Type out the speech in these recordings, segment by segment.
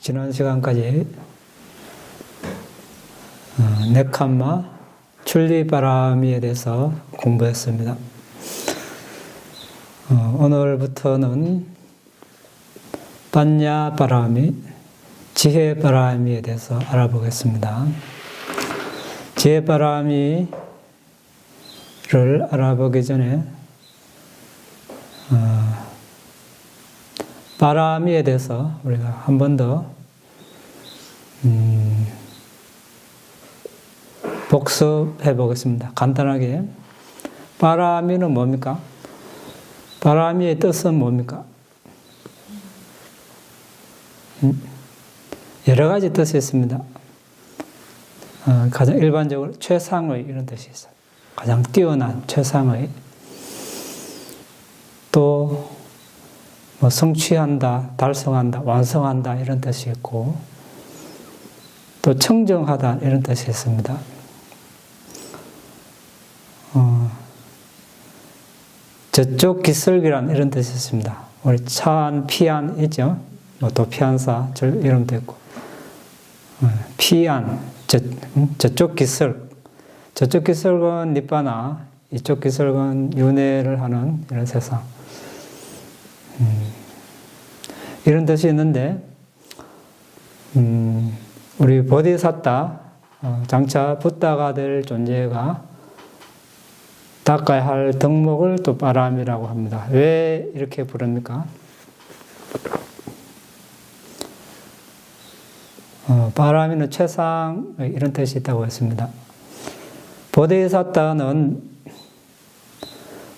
지난 시간까지 네캄마 출리바라미에 대해서 공부했습니다. 오늘부터는 판냐바라미, 지혜바라미에 대해서 알아보겠습니다. 지혜바라미를 알아보기 전에 바라미에 대해서 우리가 한 번 더 복습해 보겠습니다. 간단하게. 바라미는 뭡니까? 바라미의 뜻은 뭡니까? 여러 가지 뜻이 있습니다. 가장 일반적으로 최상의 이런 뜻이 있어요. 가장 뛰어난 최상의. 또 뭐 성취한다, 달성한다, 완성한다 이런 뜻이 있고 또 청정하다 이런 뜻이 있습니다. 저쪽 기슭이란 이런 뜻이 있습니다. 우리 차안, 피안 있죠? 뭐 도피안사 이름도 있고 피안, 저쪽 기슭. 저쪽 기슭은 니바나, 이쪽 기슭은 윤회를 하는 이런 세상. 이런 뜻이 있는데 우리 보디사tta, 장차 붓다가 될 존재가 닦아야 할 덕목을 또 바람이라고 합니다. 왜 이렇게 부릅니까? 바람이는 최상의 이런 뜻이 있다고 했습니다. 보디사tta는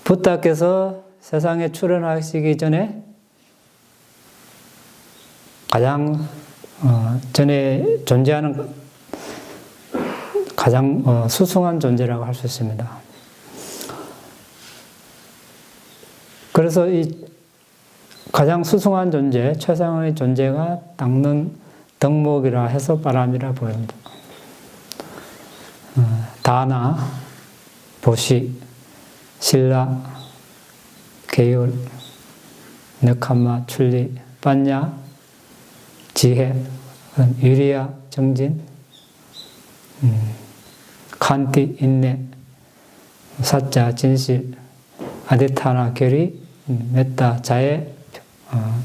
붓다께서 세상에 출현하시기 전에 가장 전에 존재하는 가장 수승한 존재라고 할 수 있습니다. 그래서 이 가장 수승한 존재, 최상의 존재가 닦는 덕목이라 해서 바람이라 보입니다. 다나, 보시, 신라, 계율, 네캄마, 출리, 판냐, 지혜, 위리야, 정진, 칸티, 인내, 사자, 진실, 아디타나, 결의, 메타, 자애,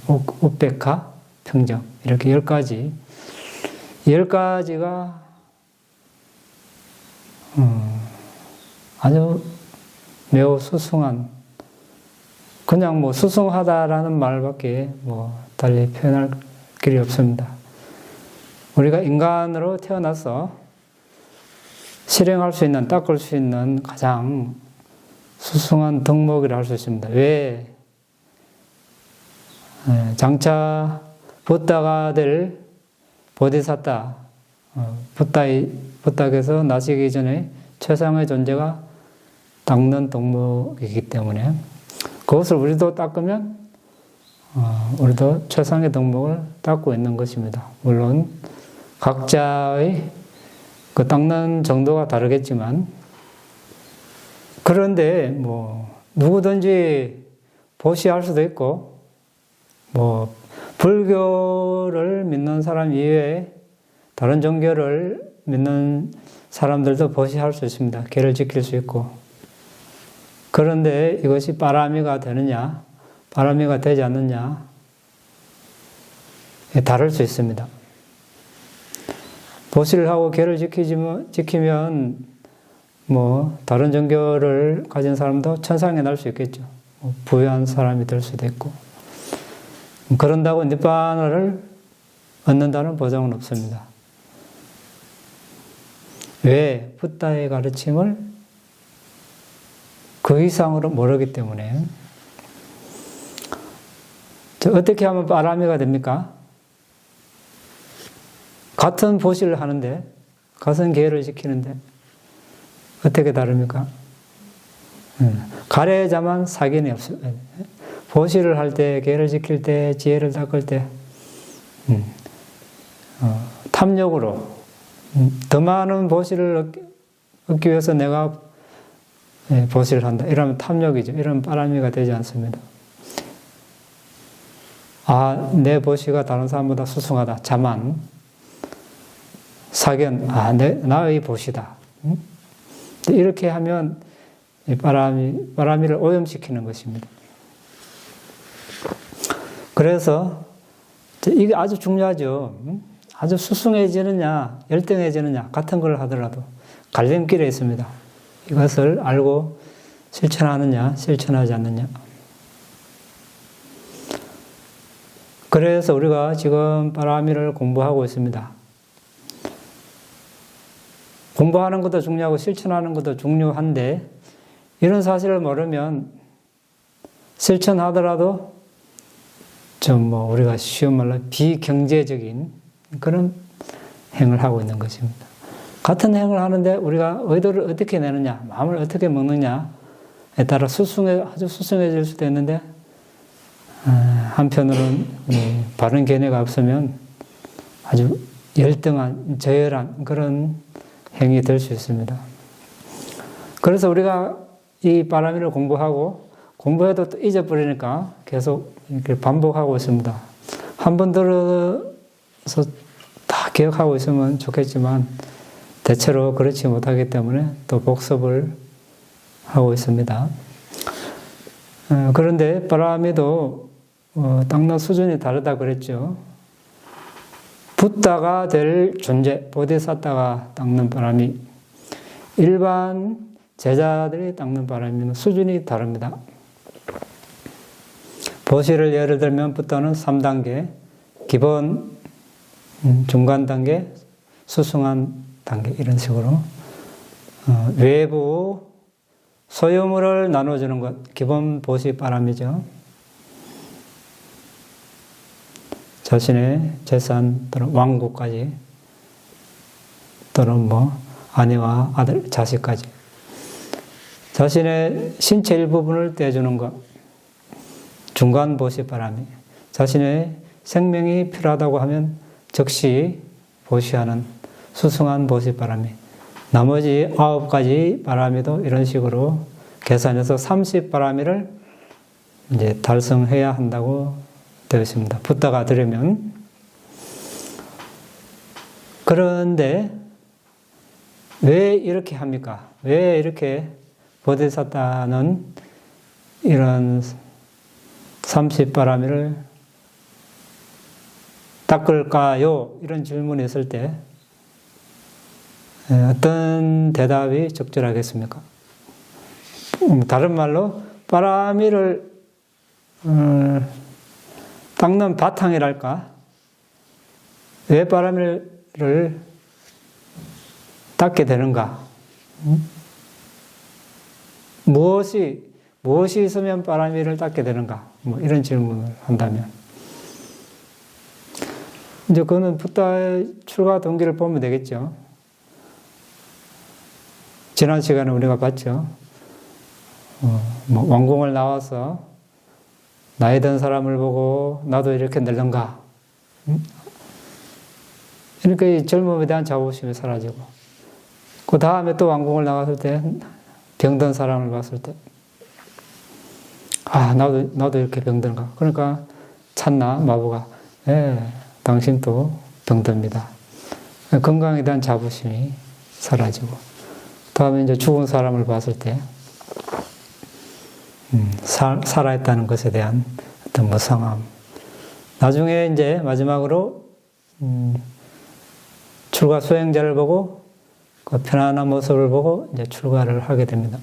우페카, 평정 이렇게 10가지 10가지가 아주 매우 수승한 그냥 뭐 수승하다라는 말밖에 뭐 달리 표현할 길이 없습니다. 우리가 인간으로 태어나서 실행할 수 있는, 닦을 수 있는 가장 수승한 덕목이라 할 수 있습니다. 왜? 장차 붓다가 될 보디사tta, 붓다께서 나시기 전에 최상의 존재가 닦는 덕목이기 때문에 그것을 우리도 닦으면 우리도 최상의 덕목을 닦고 있는 것입니다. 물론 각자의 그 닦는 정도가 다르겠지만 그런데 뭐 누구든지 보시할 수도 있고 뭐 불교를 믿는 사람 이외에 다른 종교를 믿는 사람들도 보시할 수 있습니다. 계를 지킬 수 있고 그런데 이것이 바라미가 되느냐 바라미가 되지 않느냐 다를 수 있습니다. 보시를 하고 계를 지키면 뭐 다른 종교를 가진 사람도 천상에 날 수 있겠죠. 부유한 사람이 될 수도 있고 그런다고 니바나를 얻는다는 보장은 없습니다. 왜? 붓다의 가르침을 그 이상으로 모르기 때문에 어떻게 하면 바라미가 됩니까? 같은 보시를 하는데 같은 계를 지키는데 어떻게 다릅니까? 가래자만 사견이 없어요. 보시를 할 때, 계를 지킬 때, 지혜를 닦을 때 탐욕으로 더 많은 보시를 얻기 위해서 내가 보시를 한다. 이러면 탐욕이죠. 이런 바라미가 되지 않습니다. 아, 내 보시가 다른 사람보다 수승하다. 자만. 사견, 아, 나의 보시다. 이렇게 하면 바람이를 오염시키는 것입니다. 그래서 이게 아주 중요하죠. 아주 수승해지느냐, 열등해지느냐, 같은 걸 하더라도 갈림길에 있습니다. 이것을 알고 실천하느냐, 실천하지 않느냐. 그래서 우리가 지금 바라미를 공부하고 있습니다. 공부하는 것도 중요하고 실천하는 것도 중요한데 이런 사실을 모르면 실천하더라도 좀 우리가 쉬운 말로 비경제적인 그런 행을 하고 있는 것입니다. 같은 행을 하는데 우리가 의도를 어떻게 내느냐, 마음을 어떻게 먹느냐에 따라 아주 수승해질 수도 있는데 한편으로는 바른 견해가 없으면 아주 열등한, 저열한 그런 행위 될 수 있습니다. 그래서 우리가 이 바라미를 공부해도 또 잊어버리니까 계속 이렇게 반복하고 있습니다. 한 번 들어서 다 기억하고 있으면 좋겠지만 대체로 그렇지 못하기 때문에 또 복습을 하고 있습니다. 그런데 바라미도 닦는 수준이 다르다 그랬죠. 붓다가 될 존재, 보디사tta가 닦는 바람이 일반 제자들이 닦는 바람이는 수준이 다릅니다. 보시를 예를 들면 붓다는 3단계, 기본, 중간 단계, 수승한 단계 이런 식으로 외부 소유물을 나눠주는 것, 기본 보시 바람이죠. 자신의 재산 또는 왕국까지 또는 아내와 아들, 자식까지 자신의 신체 일부분을 떼주는 것, 중간 보시 바람이 자신의 생명이 필요하다고 하면 즉시 보시하는 수승한 보시 바람이 나머지 9가지 바람이도 이런 식으로 계산해서 30 바람이를 이제 달성해야 한다고 되어 있습니다. 붓다가 들으면. 그런데 왜 이렇게 합니까? 왜 이렇게 보디사tta는 이런 30바라미를 닦을까요? 이런 질문이 있을 때 어떤 대답이 적절하겠습니까? 다른 말로 바라미를 닦는 바탕이랄까? 왜 바라미를 닦게 되는가? 무엇이 있으면 바라미를 닦게 되는가? 이런 질문을 한다면. 이제 그거는 붓다의 출가 동기를 보면 되겠죠. 지난 시간에 우리가 봤죠. 왕궁을 나와서 나이 든 사람을 보고 나도 이렇게 늙는가? 이렇게 젊음에 대한 자부심이 사라지고 그 다음에 또 왕궁을 나갔을 때 병든 사람을 봤을 때 나도 이렇게 병든가? 그러니까 찾나 마부가 당신도 병듭니다. 건강에 대한 자부심이 사라지고 다음에 이제 죽은 사람을 봤을 때 살아있다는 것에 대한 어떤 무상함. 나중에 이제 마지막으로 출가 수행자를 보고 그 편안한 모습을 보고 이제 출가를 하게 됩니다.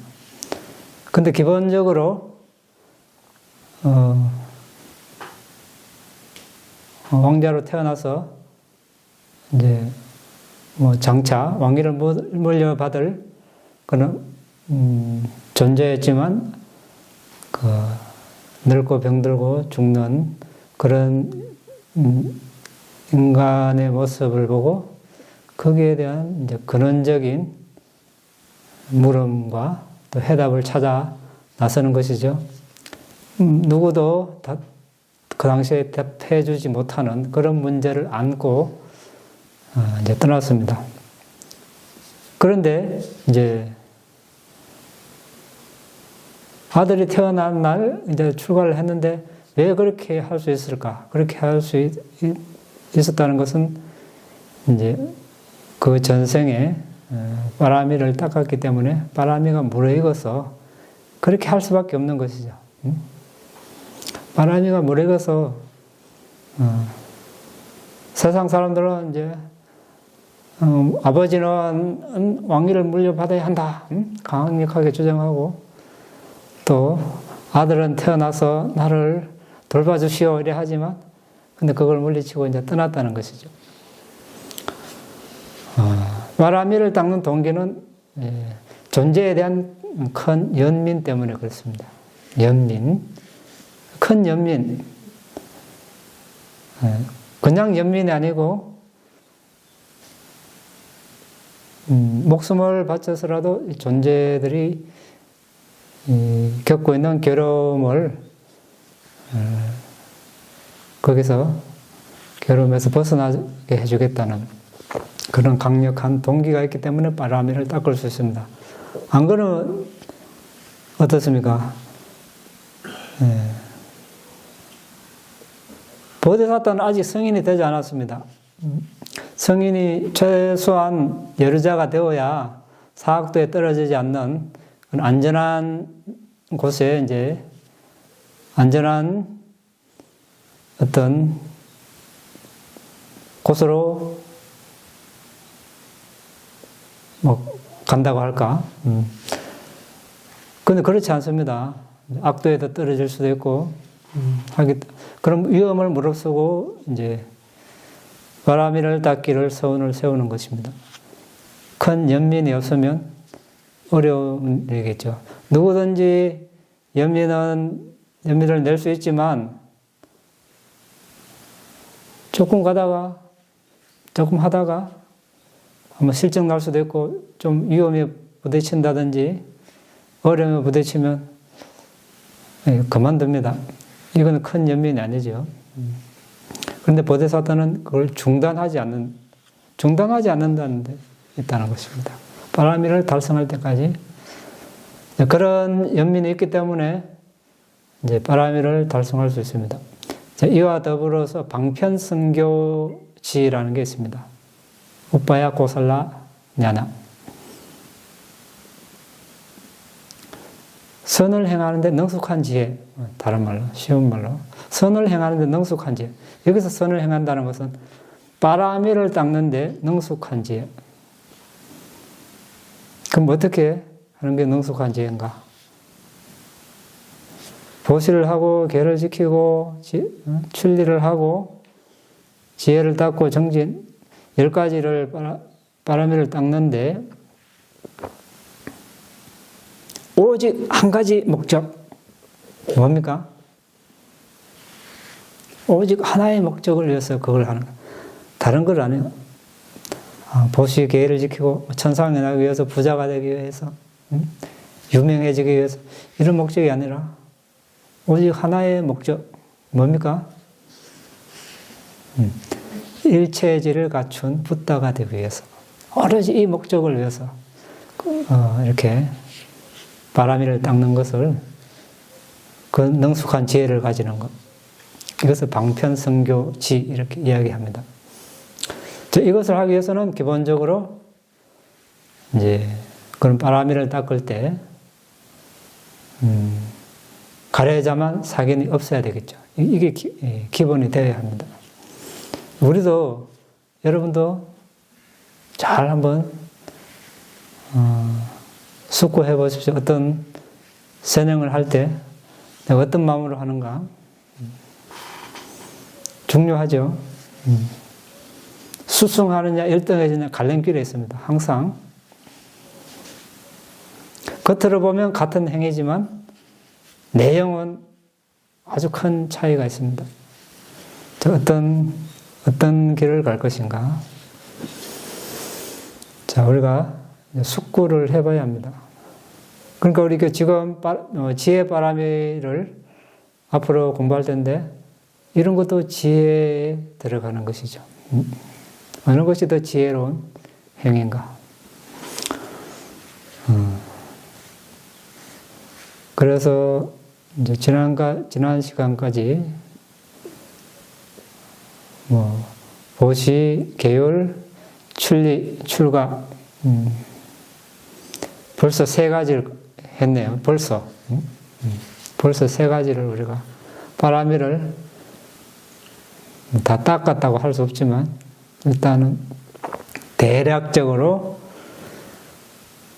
근데 기본적으로 왕자로 태어나서 이제 장차 왕위를 물려받을 그런 존재였지만 늙고 병들고 죽는 그런 인간의 모습을 보고 거기에 대한 이제 근원적인 물음과 또 해답을 찾아 나서는 것이죠. 누구도 그 당시에 대답해주지 못하는 그런 문제를 안고 이제 떠났습니다. 그런데 이제 아들이 태어난 날 이제 출가를 했는데 왜 그렇게 할 수 있을까? 그렇게 할 수 있었다는 것은 이제 그 전생에 바람이를 닦았기 때문에 바람이가 무르익어서 그렇게 할 수밖에 없는 것이죠. 바람이가 무르익어서 세상 사람들은 이제 아버지는 왕위를 물려받아야 한다. 강력하게 주장하고 또 아들은 태어나서 나를 돌봐주시오 이래 하지만 근데 그걸 물리치고 이제 떠났다는 것이죠. 바람이를 닦는 동기는 존재에 대한 큰 연민 때문에 그렇습니다. 연민. 큰 연민. 그냥 연민이 아니고 목숨을 바쳐서라도 존재들이 겪고 있는 괴로움을 거기서 괴로움에서 벗어나게 해주겠다는 그런 강력한 동기가 있기 때문에 바람이를 닦을 수 있습니다. 안 그러면 어떻습니까? 보디사ত্과는 아직 성인이 되지 않았습니다. 성인이 최소한 여류자가 되어야 사학도에 떨어지지 않는 안전한 곳에 이제 안전한 어떤 곳으로 뭐 간다고 할까? 근데 그렇지 않습니다. 악도에도 떨어질 수도 있고 그런 위험을 무릅쓰고 이제 바람이를 닦기를 서운을 세우는 것입니다. 큰 연민이 없으면 어려운 일이겠죠. 누구든지 연민을 낼 수 있지만 조금 가다가 조금 하다가 한번 실증 날 수도 있고 좀 위험에 부딪힌다든지 어려움에 부딪히면 그만둡니다. 이건 큰 연민이 아니죠. 그런데 보디사트는 그걸 중단하지 않는다는 데 있다는 것입니다. 바람이를 달성할 때까지 그런 연민이 있기 때문에 이제 바람이를 달성할 수 있습니다. 이와 더불어서 방편성교지라는 게 있습니다. 우빠야 고살라 냐나. 선을 행하는데 능숙한 지혜, 다른 말로, 쉬운 말로. 선을 행하는데 능숙한 지혜. 여기서 선을 행한다는 것은 바람이를 닦는데 능숙한 지혜. 그럼 어떻게 하는 게 능숙한 지혜인가? 보시를 하고, 계를 지키고, 출리를 하고, 지혜를 닦고, 정진, 10가지를 바람이를 닦는데, 오직 한 가지 목적. 뭡니까? 오직 하나의 목적을 위해서 그걸 하는 거예요. 다른 걸 안 해요. 보시, 계를 지키고, 천상에 나기 위해서, 부자가 되기 위해서, 유명해지기 위해서, 이런 목적이 아니라, 오직 하나의 목적. 뭡니까? 일체지를 갖춘 붓다가 되기 위해서. 오로지 이 목적을 위해서, 이렇게 바람이를 닦는 것을, 그 능숙한 지혜를 가지는 것. 이것을 방편성교지, 이렇게 이야기합니다. 이것을 하기 위해서는 기본적으로 이제 그런 바람이를 닦을 때 가래자만 사견이 없어야 되겠죠. 이게 기본이 되어야 합니다. 우리도 여러분도 잘 한번 숙고해 보십시오. 어떤 선행을 할 때 내가 어떤 마음으로 하는가 중요하죠. 수승하느냐 1등해지냐 갈림길에 있습니다. 항상 겉으로 보면 같은 행위지만 내용은 아주 큰 차이가 있습니다. 어떤 길을 갈 것인가? 자, 우리가 숙고를 해봐야 합니다. 그러니까 우리 지금 지혜 바람이를 앞으로 공부할 텐데 이런 것도 지혜에 들어가는 것이죠. 어느 것이 더 지혜로운 행위인가? 그래서 이제 지난 시간까지 뭐 보시, 계율, 출리, 출가 벌써 3가지를 했네요. 벌써 세 가지를 우리가 바라미를 다 닦았다고 할 수 없지만 일단은 대략적으로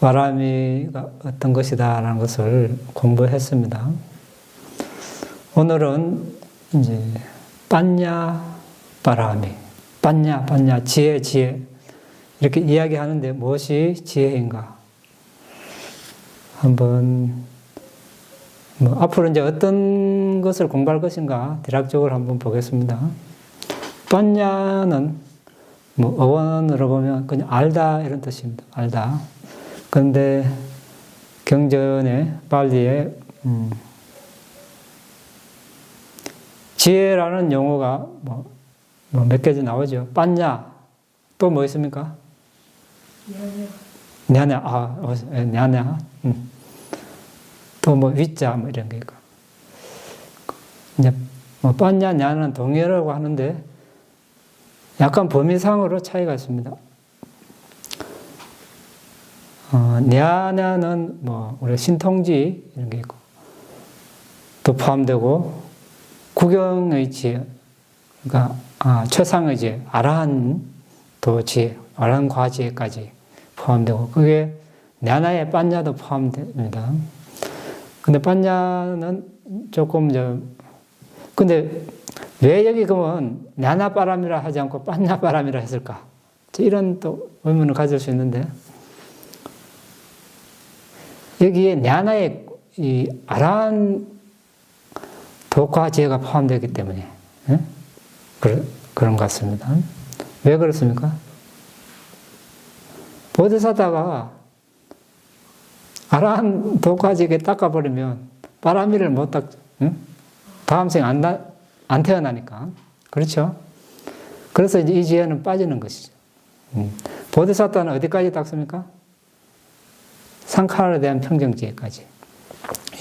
바라미가 어떤 것이다라는 것을 공부했습니다. 오늘은 이제 빠냐 바라미, 빠냐 지혜 이렇게 이야기하는데 무엇이 지혜인가? 한번 뭐 앞으로 이제 어떤 것을 공부할 것인가 대략적으로 한번 보겠습니다. 빠냐는 뭐 어원으로 보면 그냥 알다 이런 뜻입니다. 알다. 그런데 경전에 발리에 지혜라는 용어가 뭐 몇 개지 나오죠. 빠냐 또 뭐 있습니까? 냐냐 냐냐 또 뭐 위자 뭐 이런 게 있고 이제 뭐 빠냐 냐는 동의어라고 하는데 약간 범위상으로 차이가 있습니다. 냐냐는 뭐 우리 신통지 이런 게 있고 또 포함되고 구경의 지혜 그러니까 최상의 지혜 아라한도 지혜 아라한 과지혜까지 포함되고 그게 냐나의 빠냐도 포함됩니다. 근데 빠냐는 조금 근데 왜 여기 그러면 냐나 바람이라 하지 않고 빠냐 바람이라 했을까? 이런 또 의문을 가질 수 있는데 여기에 냐나의 이 아라한 도과 지혜가 포함되기 때문에 그런 것 같습니다. 왜 그렇습니까? 보디사다가 아라한 도과지에 닦아버리면 바라미를 못 닦죠. 다음 생 안 태어나니까. 그렇죠? 그래서 이제 이 지혜는 빠지는 것이죠. 보디사다는 어디까지 닦습니까? 상카라에 대한 평정지혜까지.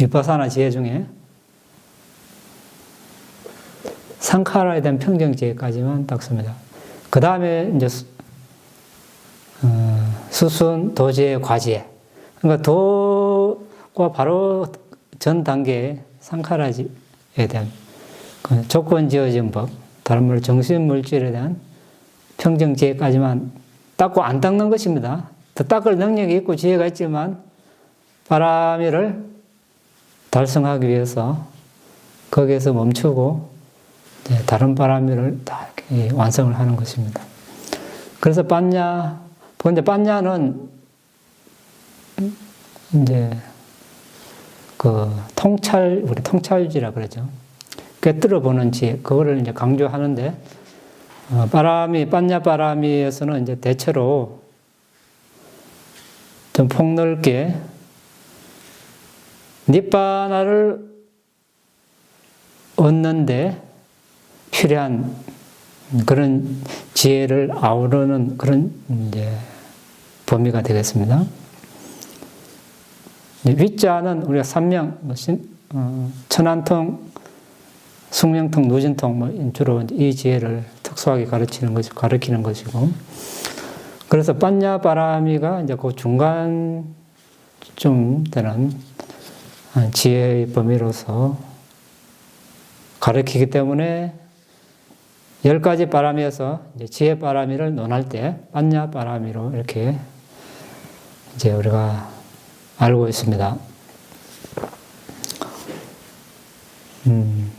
위파사나 지혜 중에 상카라에 대한 평정지혜까지만 닦습니다. 그 다음에 이제 수순, 도지혜, 과지혜. 그러니까 도과 바로 전 단계의 상카라지에 대한 조건 지어진 법, 다른 말로 정신물질에 대한 평정지혜까지만 닦고 안 닦는 것입니다. 더 닦을 능력이 있고 지혜가 있지만 바라미를 달성하기 위해서 거기에서 멈추고 다른 바라미를 다 완성을 하는 것입니다. 그래서 근데 빠냐는 이제 우리 통찰지라 그러죠. 꿰뚫어 보는 지혜, 그거를 이제 강조하는데, 빠냐 바라미에서는 이제 대체로 좀 폭넓게 니빠나를 얻는데 필요한 그런 지혜를 아우르는 그런 이제 범위가 되겠습니다. 위자는 우리가 삼명, 천안통, 숙명통, 누진통 주로 이 지혜를 특수하게 가르치는 것이고, 그래서 빠냐 바라미가 이제 그 중간쯤 되는 지혜의 범위로서 가르치기 때문에 10가지 바라미에서 이제 지혜 바라미를 논할 때 빠냐 바라미로 이렇게 이제 우리가 알고 있습니다.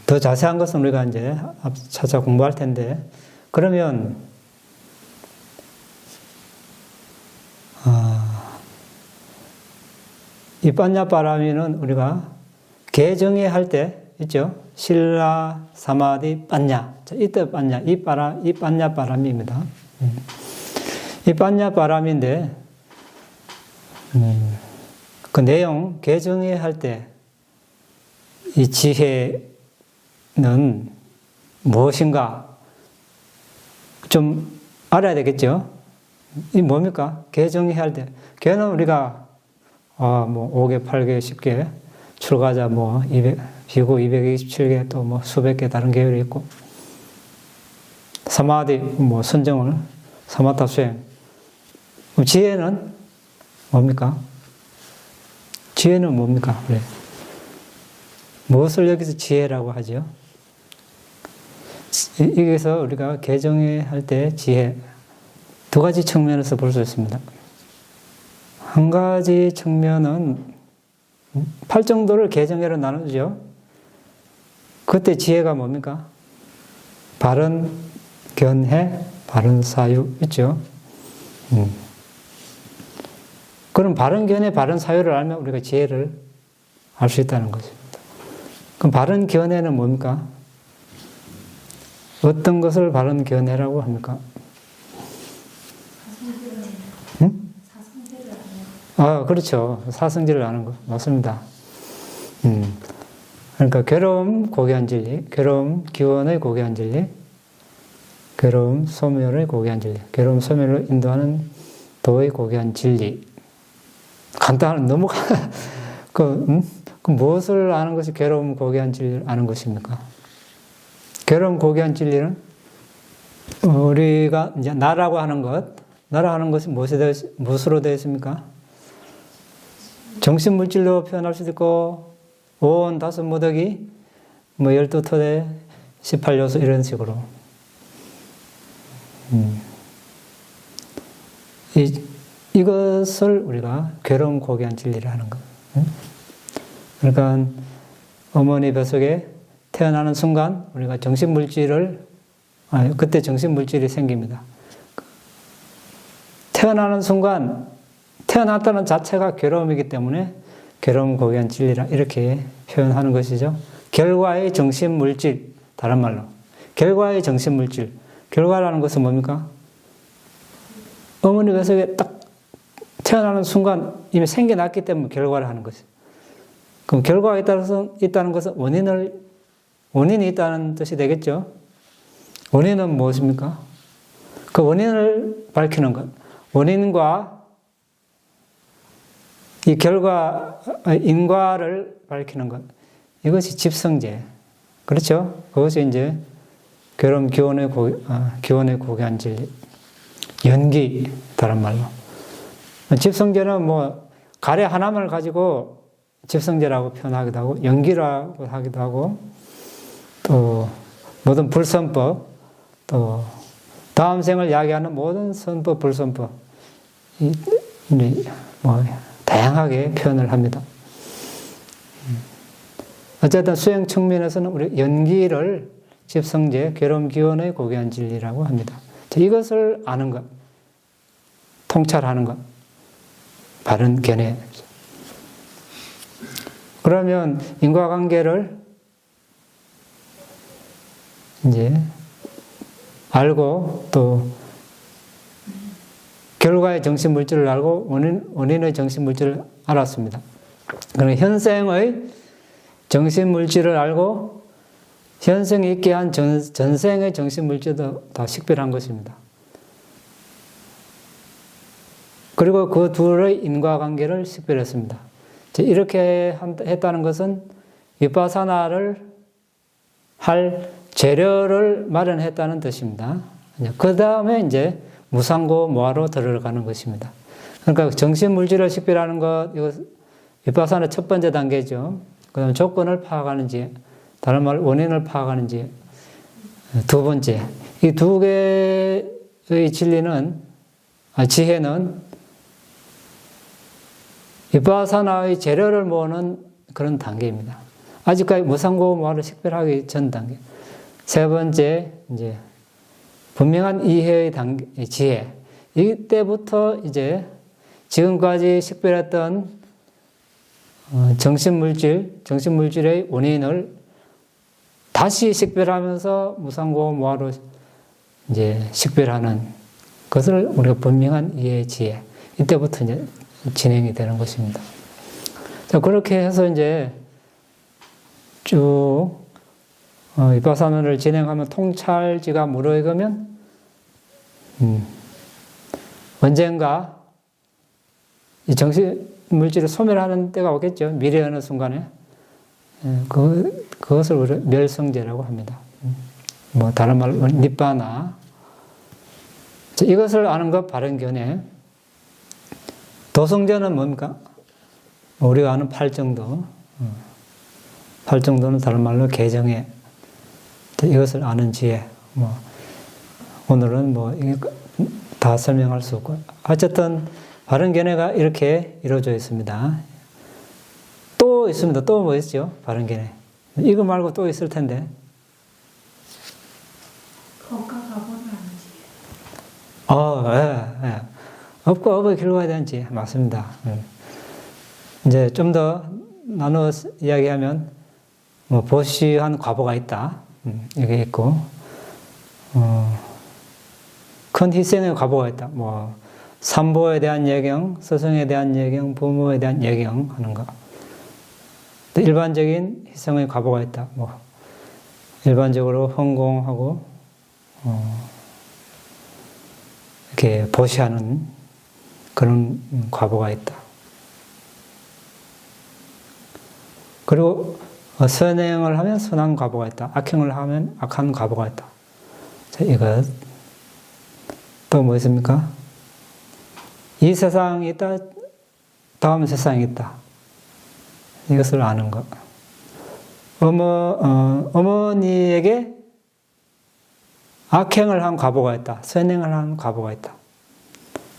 더 자세한 것은 우리가 이제 차차 공부할 텐데, 그러면 이 빠냐 바라미는 우리가 개정해 할 때 있죠. 신라, 사마디, 빠냐. 이때 빠냐, 이 빠냐 바람입니다. 이 빠냐 바람인데, 그 내용, 개정해 할 때, 이 지혜는 무엇인가 좀 알아야 되겠죠? 이 뭡니까? 개정해 할 때. 개는 우리가, 5개, 8개, 10개, 출가자 200, 비구 227개, 또 뭐 수백 개 다른 계열이 있고, 사마디, 뭐 선정을, 사마타 수행. 그럼 지혜는 뭡니까? 지혜는 뭡니까? 그래. 무엇을 여기서 지혜라고 하죠? 여기서 우리가 개정에 할 때 지혜, 두 가지 측면에서 볼 수 있습니다. 한 가지 측면은 팔정도를 개정해로 나누죠. 그때 지혜가 뭡니까? 바른 견해, 바른 사유 있죠. 그럼 바른 견해, 바른 사유를 알면 우리가 지혜를 알 수 있다는 것입니다. 그럼 바른 견해는 뭡니까? 어떤 것을 바른 견해라고 합니까? 그렇죠. 사성질을 아는 것. 맞습니다. 그러니까 괴로움, 고귀한 진리, 괴로움, 기원의 고귀한 진리, 괴로움, 소멸의 고귀한 진리, 괴로움, 소멸을 인도하는 도의 고귀한 진리. 너무, 그 무엇을 아는 것이 괴로움, 고귀한 진리를 아는 것입니까? 괴로움, 고귀한 진리는 우리가 이제 나라고 하는 것이 무엇으로 되어 있습니까? 정신물질로 표현할 수도 있고, 온 다섯 무더기, 12토대, 18요소 이런 식으로. 이것을 우리가 괴로움 고귀한 진리라는 것. 그러니까 어머니 뱃속에 태어나는 순간 우리가 그때 정신물질이 생깁니다. 태어나는 순간, 태어났다는 자체가 괴로움이기 때문에 괴로움 고귀한 진리라 이렇게 표현하는 것이죠. 결과의 정신물질, 다른 말로 결과의 정신물질. 결과라는 것은 뭡니까? 어머니 뱃속에 딱 태어나는 순간 이미 생겨났기 때문에 결과를 하는 것이죠. 그럼 결과가 있다는 것은 원인이 있다는 뜻이 되겠죠? 원인은 무엇입니까? 그 원인을 밝히는 것. 원인과 이 인과를 밝히는 것. 이것이 집성제. 그렇죠? 그것이 이제 괴로움 기원의 고귀한 진리. 연기, 다른 말로. 집성제는 가래 하나만을 가지고 집성제라고 표현하기도 하고, 연기라고 하기도 하고, 또, 모든 불선법, 또, 다음 생을 야기하는 모든 선법, 불선법, 다양하게 표현을 합니다. 어쨌든 수행 측면에서는 우리 연기를 집성제, 괴로움 기원의 고귀한 진리라고 합니다. 이것을 아는 것, 통찰하는 것, 바른 견해. 그러면 인과관계를 이제 알고 또 결과의 정신물질을 알고 원인의 정신물질을 알았습니다. 그럼 현생의 정신물질을 알고 현생이 있게 한 전생의 정신물질도 다 식별한 것입니다. 그리고 그 둘의 인과관계를 식별했습니다. 이렇게 했다는 것은 위파사나를 할 재료를 마련했다는 뜻입니다. 그 다음에 이제 무상고 모아로 들어가는 것입니다. 그러니까 정신물질을 식별하는 것, 이거 위파사나 첫 번째 단계죠. 그 다음에 조건을 파악하는지, 다른 말 원인을 파악하는지, 두 번째. 이 두 개의 지혜는 위파사나의 재료를 모으는 그런 단계입니다. 아직까지 무상고 모아를 식별하기 전 단계. 세 번째, 이제, 분명한 이해의 지혜. 이때부터 이제 지금까지 식별했던 정신물질의 원인을 다시 식별하면서 무상고 모아로 이제 식별하는 것을 우리가 분명한 이해의 지혜. 이때부터 이제 진행이 되는 것입니다. 자, 그렇게 해서 이제 쭉 위파사나를 진행하면 통찰지가 무르익으면 언젠가 이 정신물질을 소멸하는 때가 오겠죠. 미래 어느 순간에. 그것을 우리가 멸성제라고 합니다. 뭐 다른 말로 니바나. 이것을 아는 것 바른견해. 도성제는 뭡니까? 우리가 아는 팔정도. 팔정도는 다른 말로 개정해. 이것을 아는 지혜. 뭐 오늘은 뭐 다 설명할 수 없고, 어쨌든 바른견해가 이렇게 이루어져 있습니다. 또 있습니다. 또 뭐 있죠? 바른견해. 이거 말고 또 있을 텐데. 업과 가보를 아는 지혜. 예. 업과 업의 길로 가야 되는 지혜. 맞습니다. 이제 좀 더 나누어 이야기하면, 뭐 보시한 과보가 있다. 이게 있고, 큰 희생의 과보가 있다. 뭐 삼보에 대한 예경, 스승에 대한 예경, 부모에 대한 예경 하는 거. 또 일반적인 희생의 과보가 있다. 뭐 일반적으로 헌공하고 이렇게 보시하는 그런 과보가 있다. 그리고 선행을 하면 선한 과보가 있다. 악행을 하면 악한 과보가 있다. 자, 이것. 또 뭐 있습니까? 이 세상이 있다, 다음 세상이 있다. 이것을 아는 것. 어머니에게 악행을 한 과보가 있다. 선행을 한 과보가 있다.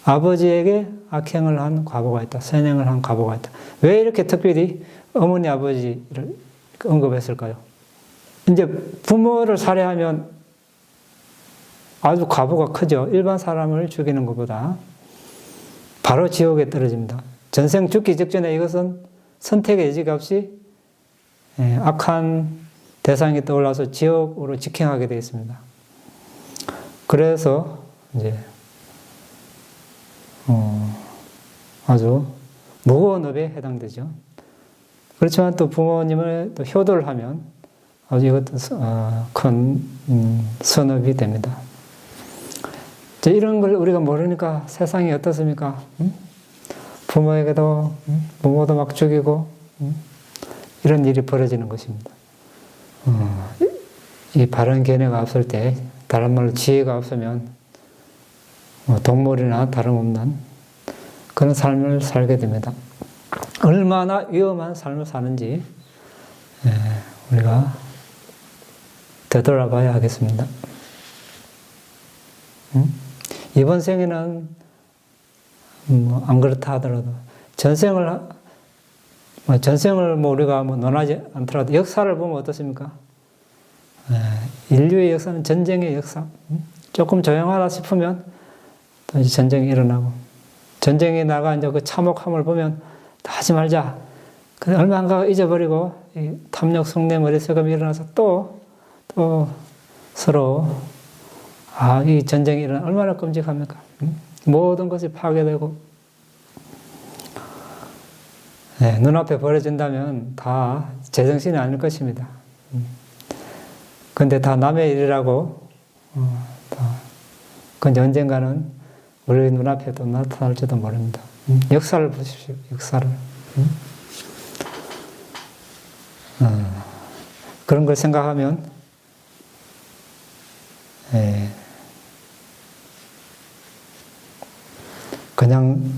아버지에게 악행을 한 과보가 있다. 선행을 한 과보가 있다. 왜 이렇게 특별히 어머니, 아버지를 언급했을까요? 이제 부모를 살해하면 아주 과보가 크죠. 일반 사람을 죽이는 것보다 바로 지옥에 떨어집니다. 전생 죽기 직전에 이것은 선택의 여지가 없이 악한 대상이 떠올라서 지옥으로 직행하게 되어 있습니다. 그래서 이제 아주 무거운 업에 해당되죠. 그렇지만 또 부모님을 또 효도를 하면 아주 이것도 큰 선업이 됩니다. 이런 걸 우리가 모르니까 세상이 어떻습니까? 부모에게도, 부모도 막 죽이고, 이런 일이 벌어지는 것입니다. 이 바른 견해가 없을 때, 다른 말로 지혜가 없으면, 동물이나 다름없는 그런 삶을 살게 됩니다. 얼마나 위험한 삶을 사는지, 우리가 되돌아봐야 하겠습니다. 이번 생에는 안 그렇다 하더라도 전생을 우리가 논하지 않더라도 역사를 보면 어떻습니까? 인류의 역사는 전쟁의 역사. 조금 조용하다 싶으면 또 이제 전쟁이 일어나고, 전쟁에 나가 이제 그 참혹함을 보면 하지 말자. 근데 얼마 안 가고 잊어버리고 이 탐욕, 속내, 머리색음이 일어나서 또 서로 이 전쟁이 일어나 얼마나 끔찍합니까? 모든 것이 파괴되고, 눈앞에 벌어진다면 다 제정신이 아닐 것입니다. 근데 다 남의 일이라고, 근데 언젠가는 우리 눈앞에도 나타날지도 모릅니다. 역사를 보십시오, 역사를. 그런 걸 생각하면,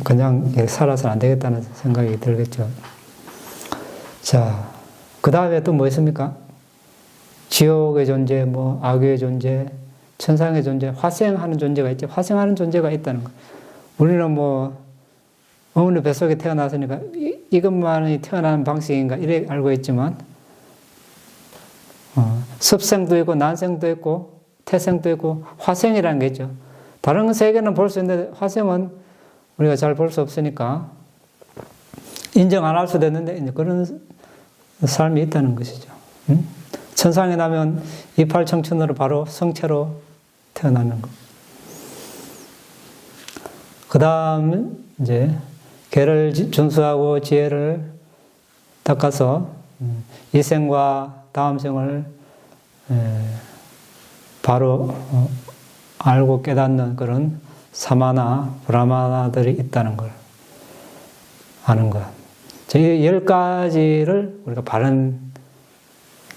그냥 살아서는 안 되겠다는 생각이 들겠죠. 자, 그 다음에 또 뭐 있습니까? 지옥의 존재, 뭐 악의 존재, 천상의 존재, 화생하는 존재가 있죠. 화생하는 존재가 있다는 거. 우리는 뭐 어머니 뱃속에 태어났으니까 이것만이 태어나는 방식인가 이래 알고 있지만, 습생도 있고 난생도 있고 태생도 있고 화생이라는 게 있죠. 다른 세계는 볼 수 있는데 화생은 우리가 잘 볼 수 없으니까 인정 안 할 수도 있는데 이제 그런 삶이 있다는 것이죠. 천상에 나면 이팔청춘으로 바로 성체로 태어나는 것. 그 다음 이제 계를 준수하고 지혜를 닦아서 이 생과 다음 생을 바로 알고 깨닫는 그런 사마나 브라마나들이 있다는 걸 아는 것. 이 10가지를 우리가 바른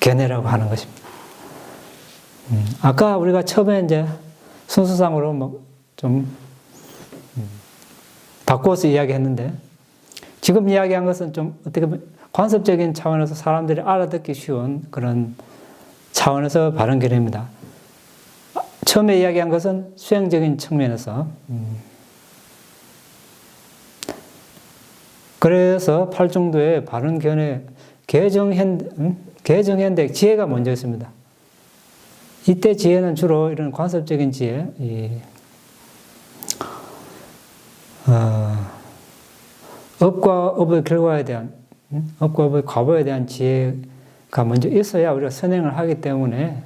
견해라고 하는 것입니다. 아까 우리가 처음에 이제 순서상으로 뭐 좀 바꿔서 이야기했는데, 지금 이야기한 것은 좀 어떻게 보면 관습적인 차원에서 사람들이 알아듣기 쉬운 그런 차원에서 바른 견해입니다. 처음에 이야기한 것은 수행적인 측면에서, 그래서 팔중도의 바른 견해, 개정현대 지혜가 먼저 있습니다. 이때 지혜는 주로 이런 관습적인 지혜, 업과 업의 결과에 대한, 업과 업의 과보에 대한 지혜가 먼저 있어야 우리가 선행을 하기 때문에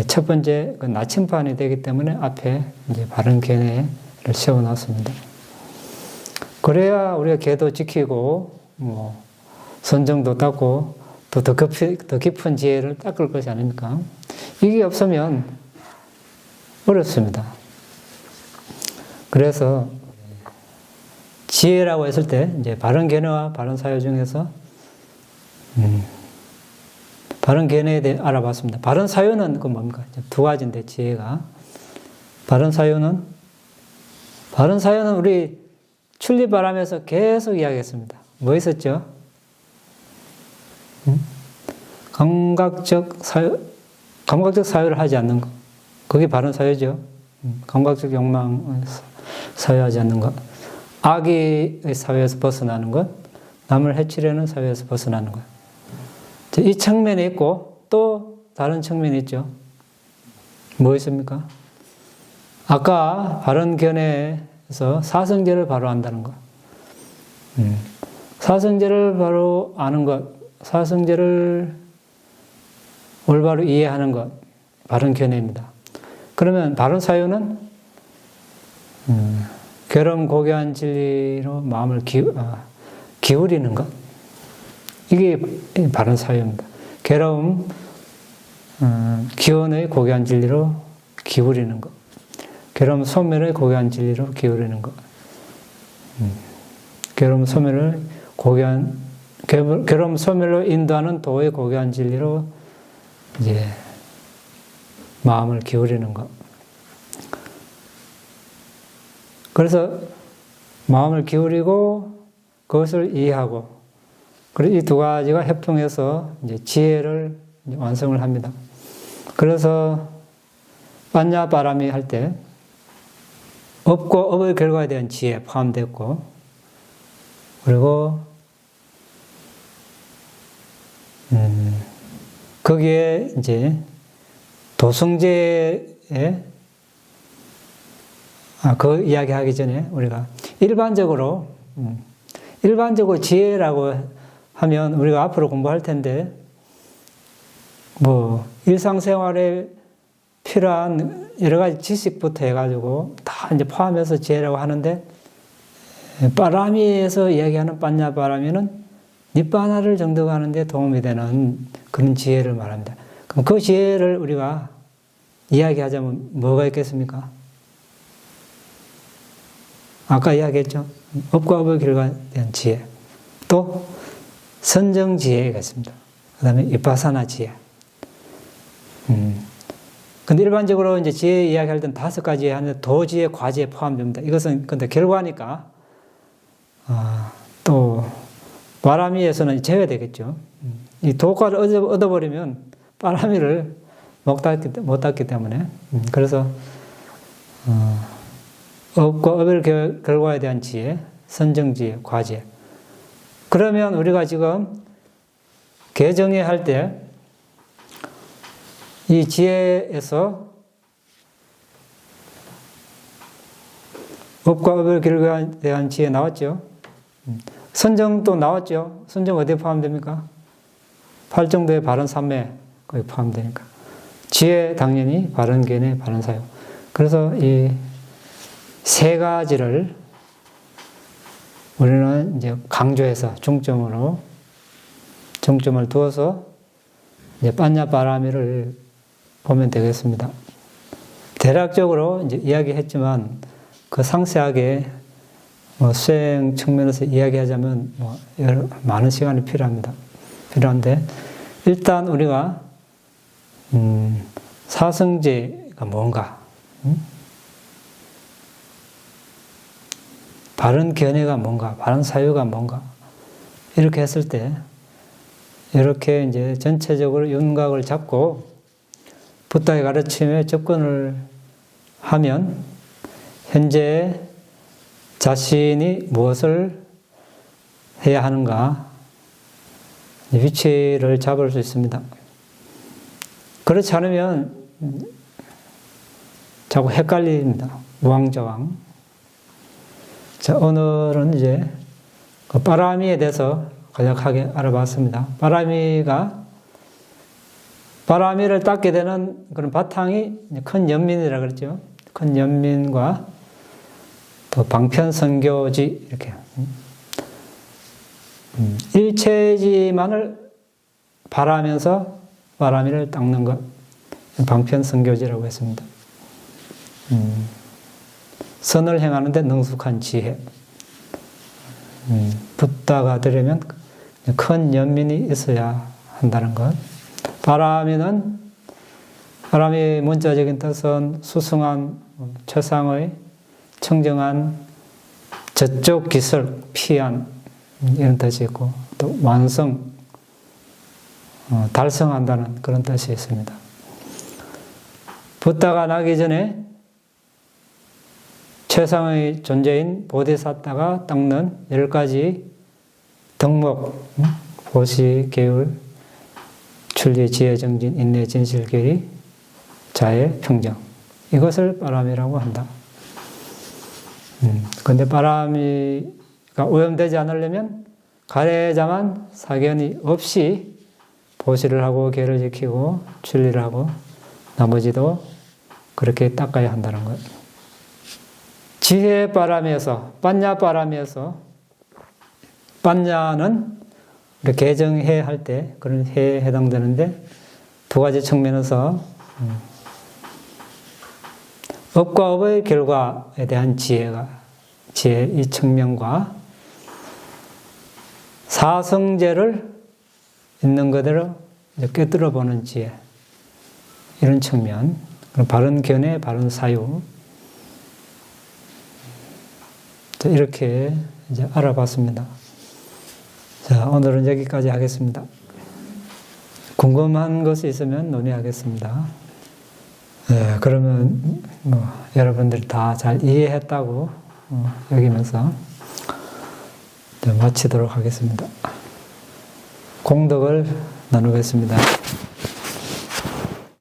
첫 번째 그 나침반이 되기 때문에 앞에 이제 바른 견해를 세워놨습니다. 그래야 우리가 계도 지키고, 뭐, 선정도 닦고, 또 더 깊은 지혜를 닦을 것이 아닙니까? 이게 없으면 어렵습니다. 그래서 지혜라고 했을 때, 이제 바른 견해와 바른 사유 중에서, 바른 견해에 대해 알아봤습니다. 바른 사유는 그 뭡니까? 두 가지인데, 지혜가. 바른 사유는 우리 출리바람에서 계속 이야기했습니다. 뭐 있었죠? 감각적 사유를 하지 않는 것. 그게 바른 사유죠. 감각적 욕망을 사유하지 않는 것. 악의 사유에서 벗어나는 것. 남을 해치려는 사유에서 벗어나는 것. 이 측면이 있고 또 다른 측면이 있죠. 뭐 있습니까? 아까 바른 견해에서 사성제를 바로 안다는 것. 사성제를 바로 아는 것, 사성제를 올바로 이해하는 것, 바른 견해입니다. 그러면 바른 사유는 괴로움 고귀한 진리로 마음을 기울이는 것. 이게 바른 사유입니다. 괴로움, 기원의 고귀한 진리로 기울이는 것. 괴로움 소멸의 고귀한 진리로 기울이는 것. 괴로움 소멸을 괴로움 소멸로 인도하는 도의 고귀한 진리로 이제 마음을 기울이는 것. 그래서 마음을 기울이고 그것을 이해하고, 그리고 이 두 가지가 협동해서 이제 지혜를 이제 완성을 합니다. 그래서 빠냐바라미 할 때 업과 업의 결과에 대한 지혜 포함됐고, 그리고 거기에 이제 도성제에 그 이야기하기 전에 우리가 일반적으로 지혜라고 하면 우리가 앞으로 공부할 텐데, 뭐 일상생활에 필요한 여러 가지 지식부터 해가지고 다 이제 포함해서 지혜라고 하는데, 바라미에서 이야기하는 빠냐바라미는 니빠나를 정득하는 데 도움이 되는 그런 지혜를 말합니다. 그럼 그 지혜를 우리가 이야기하자면 뭐가 있겠습니까? 아까 이야기했죠. 업과 업의 결과에 대한 지혜. 또 선정 지혜가 있습니다. 그 다음에 위파사나 지혜. 근데 일반적으로 이제 지혜 이야기할 때는 5가지 하는데 도지혜, 과지혜 포함됩니다. 이것은 근데 결과니까, 또, 바라미에서는 제외되겠죠. 이 도과를 얻어버리면 바라미를 못 닦기 때문에. 그래서, 업과 업의 결과에 대한 지혜, 선정지혜, 과지혜. 그러면 우리가 지금 개정회 할 때 이 지혜에서 업과 업의 결과에 대한 지혜 나왔죠. 선정도 나왔죠. 선정 어디에 포함됩니까? 8정도의 바른 삼매 거기 포함되니까. 지혜 당연히 바른 견해, 바른 사유. 그래서 이 세 가지를 우리는 이제 강조해서 중점을 두어서 이제 빠냐바라미를 보면 되겠습니다. 대략적으로 이제 이야기했지만 그 상세하게 수행 측면에서 이야기하자면 많은 시간이 필요한데 일단 우리가 사성제가 뭔가, 바른 견해가 뭔가, 바른 사유가 뭔가, 이렇게 했을 때, 이렇게 이제 전체적으로 윤곽을 잡고 붓다의 가르침에 접근을 하면 현재 자신이 무엇을 해야 하는가 위치를 잡을 수 있습니다. 그렇지 않으면 자꾸 헷갈립니다. 우왕좌왕. 자, 오늘은 이제 그 빠라미에 대해서 간략하게 알아봤습니다. 빠라미를 닦게 되는 그런 바탕이 큰 연민이라 그랬죠. 큰 연민과 또 방편선교지 이렇게 일체지만을 바라면서 빠라미를 닦는 것, 방편선교지라고 했습니다. 선을 행하는데 능숙한 지혜. 붓다가 되려면 큰 연민이 있어야 한다는 것. 바람의 문자적인 뜻은 수승한, 최상의, 청정한, 저쪽 기술, 피한 이런 뜻이 있고 또 완성, 달성한다는 그런 뜻이 있습니다. 붓다가 나기 전에 최상의 존재인 보디사타가 닦는 10가지 덕목, 보시, 계율, 출리, 지혜, 정진, 인내, 진실, 계리, 자애, 평정. 이것을 빠라미라고 한다. 그런데 빠라미가 오염되지 않으려면 가래자만 사견이 없이 보시를 하고 계를 지키고 출리를 하고 나머지도 그렇게 닦아야 한다는 것. 지혜 빠라미에서, 빠냐 빠라미에서, 빠냐는 개정해 할 때 그런 해에 해당되는데 두 가지 측면에서 업과 업의 결과에 대한 지혜 이 측면과 사성제를 있는 그대로 꿰뚫어 보는 지혜 이런 측면, 바른 견해, 바른 사유 이렇게 이제 알아봤습니다. 자, 오늘은 여기까지 하겠습니다. 궁금한 것이 있으면 논의하겠습니다. 네, 그러면 여러분들이 다 잘 이해했다고 여기면서 마치도록 하겠습니다. 공덕을 나누겠습니다.